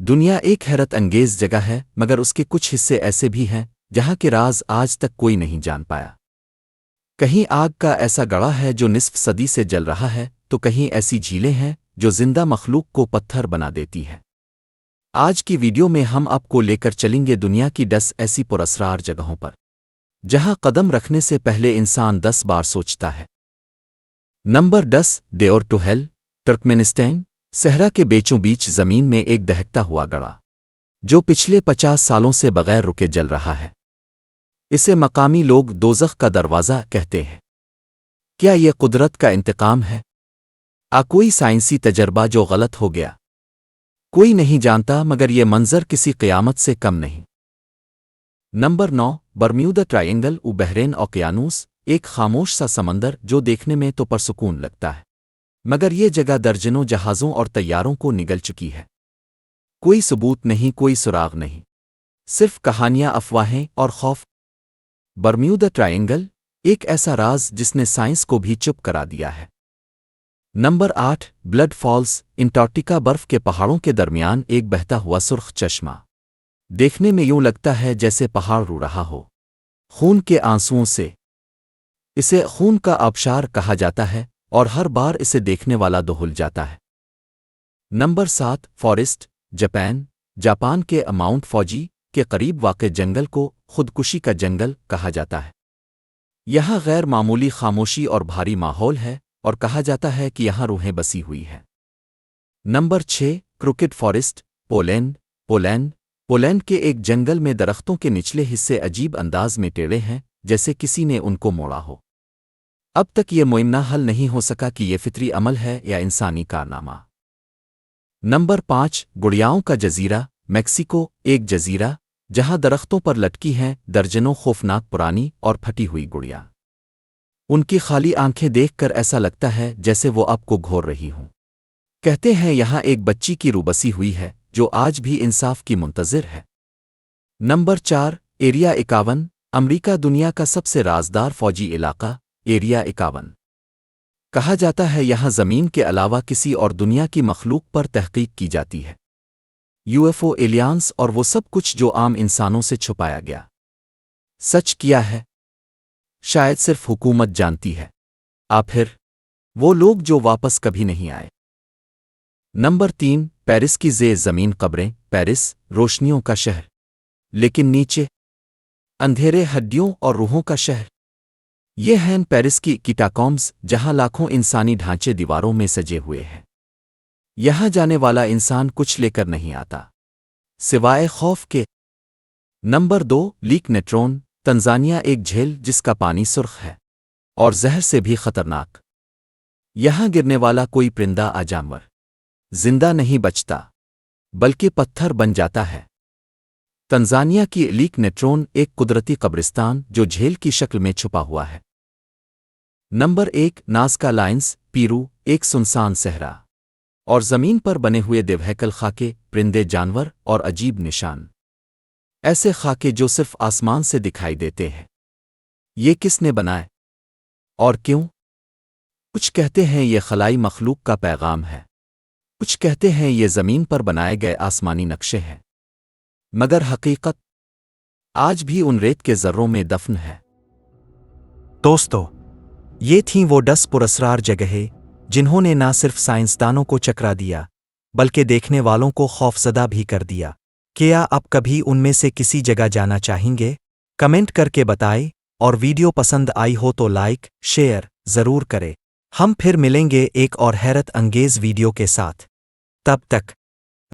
دنیا ایک حیرت انگیز جگہ ہے، مگر اس کے کچھ حصے ایسے بھی ہیں جہاں کے راز آج تک کوئی نہیں جان پایا۔ کہیں آگ کا ایسا گڑھا ہے جو نصف صدی سے جل رہا ہے، تو کہیں ایسی جھیلیں ہیں جو زندہ مخلوق کو پتھر بنا دیتی ہیں۔ آج کی ویڈیو میں ہم آپ کو لے کر چلیں گے دنیا کی 10 ایسی پراسرار جگہوں پر جہاں قدم رکھنے سے پہلے انسان 10 بار سوچتا ہے۔ Number 10 door to hell, Turkmenistan. صحرا کے بیچوں بیچ زمین میں ایک دہکتا ہوا گڑھا جو پچھلے 50 سالوں سے بغیر رکے جل رہا ہے۔ اسے مقامی لوگ دوزخ کا دروازہ کہتے ہیں۔ کیا یہ قدرت کا انتقام ہے؟ کوئی سائنسی تجربہ جو غلط ہو گیا؟ کوئی نہیں جانتا، مگر یہ منظر کسی قیامت سے کم نہیں۔ نمبر 9 برمیودا ٹرائینگل بحرین اوقیانوس، ایک خاموش سا سمندر جو دیکھنے میں تو پرسکون لگتا ہے، مگر یہ جگہ درجنوں جہازوں اور طیاروں کو نگل چکی ہے۔ کوئی ثبوت نہیں، کوئی سراغ نہیں، صرف کہانیاں، افواہیں اور خوف۔ برمیودا ٹرائینگل، ایک ایسا راز جس نے سائنس کو بھی چپ کرا دیا ہے۔ نمبر 8 بلڈ فالز، انٹارکٹیکا، برف کے پہاڑوں کے درمیان ایک بہتا ہوا سرخ چشمہ۔ دیکھنے میں یوں لگتا ہے جیسے پہاڑ رو رہا ہو خون کے آنسوؤں سے۔ اسے خون کا آبشار کہا جاتا ہے اور ہر بار اسے دیکھنے والا دہل جاتا ہے۔ نمبر 7 فارسٹ، جاپان کے ماؤنٹ فوجی کے قریب واقع جنگل کو خودکشی کا جنگل کہا جاتا ہے۔ یہاں غیر معمولی خاموشی اور بھاری ماحول ہے، اور کہا جاتا ہے کہ یہاں روحیں بسی ہوئی ہیں۔ نمبر 6 کروکڈ فارسٹ، پولینڈ کے ایک جنگل میں درختوں کے نچلے حصے عجیب انداز میں ٹیڑھے ہیں، جیسے کسی نے ان کو موڑا ہو۔ اب تک یہ معمہ حل نہیں ہو سکا کہ یہ فطری عمل ہے یا انسانی کارنامہ۔ نمبر 5 گڑیاؤں کا جزیرہ، میکسیکو، ایک جزیرہ جہاں درختوں پر لٹکی ہیں درجنوں خوفناک پرانی اور پھٹی ہوئی گڑیاں۔ ان کی خالی آنکھیں دیکھ کر ایسا لگتا ہے جیسے وہ آپ کو گھور رہی ہوں۔ کہتے ہیں یہاں ایک بچی کی روح بسی ہوئی ہے جو آج بھی انصاف کی منتظر ہے۔ نمبر 4 ایریا 51، امریکہ، دنیا کا سب سے رازدار فوجی علاقہ۔ ایریا 51 کہا جاتا ہے یہاں زمین کے علاوہ کسی اور دنیا کی مخلوق پر تحقیق کی جاتی ہے، UFO، ایلیانس اور وہ سب کچھ جو عام انسانوں سے چھپایا گیا۔ سچ کیا ہے؟ شاید صرف حکومت جانتی ہے، پھر وہ لوگ جو واپس کبھی نہیں آئے۔ نمبر 3 پیرس کی زیر زمین قبریں۔ پیرس روشنیوں کا شہر، لیکن نیچے اندھیرے، ہڈیوں اور روحوں کا شہر۔ یہ ہیں پیرس کی کیٹاکومبس، جہاں لاکھوں انسانی ڈھانچے دیواروں میں سجے ہوئے ہیں۔ یہاں جانے والا انسان کچھ لے کر نہیں آتا سوائے خوف کے۔ نمبر 2 لیک نیٹرون، تنزانیہ، ایک جھیل جس کا پانی سرخ ہے اور زہر سے بھی خطرناک۔ یہاں گرنے والا کوئی پرندہ جانور زندہ نہیں بچتا، بلکہ پتھر بن جاتا ہے۔ تنزانیہ کی لیک نیٹرون ایک قدرتی قبرستان جو جھیل کی شکل میں چھپا ہوا ہے۔ نمبر 1 نازکا لائنز، پیرو، ایک سنسان صحرا اور زمین پر بنے ہوئے دیوہیکل خاکے، پرندے، جانور اور عجیب نشان، ایسے خاکے جو صرف آسمان سے دکھائی دیتے ہیں۔ یہ کس نے بنائے اور کیوں؟ کچھ کہتے ہیں یہ خلائی مخلوق کا پیغام ہے، کچھ کہتے ہیں یہ زمین پر بنائے گئے آسمانی نقشے ہیں، مگر حقیقت آج بھی ان ریت کے ذروں میں دفن ہے۔ دوستو، یہ تھیں وہ 10 پراسرار جگہیں جنہوں نے نہ صرف سائنسدانوں کو چکرا دیا بلکہ دیکھنے والوں کو خوفزدہ بھی کر دیا۔ کیا آپ کبھی ان میں سے کسی جگہ جانا چاہیں گے؟ کمنٹ کر کے بتائیں، اور ویڈیو پسند آئی ہو تو لائک، شیئر ضرور کریں۔ ہم پھر ملیں گے ایک اور حیرت انگیز ویڈیو کے ساتھ۔ تب تک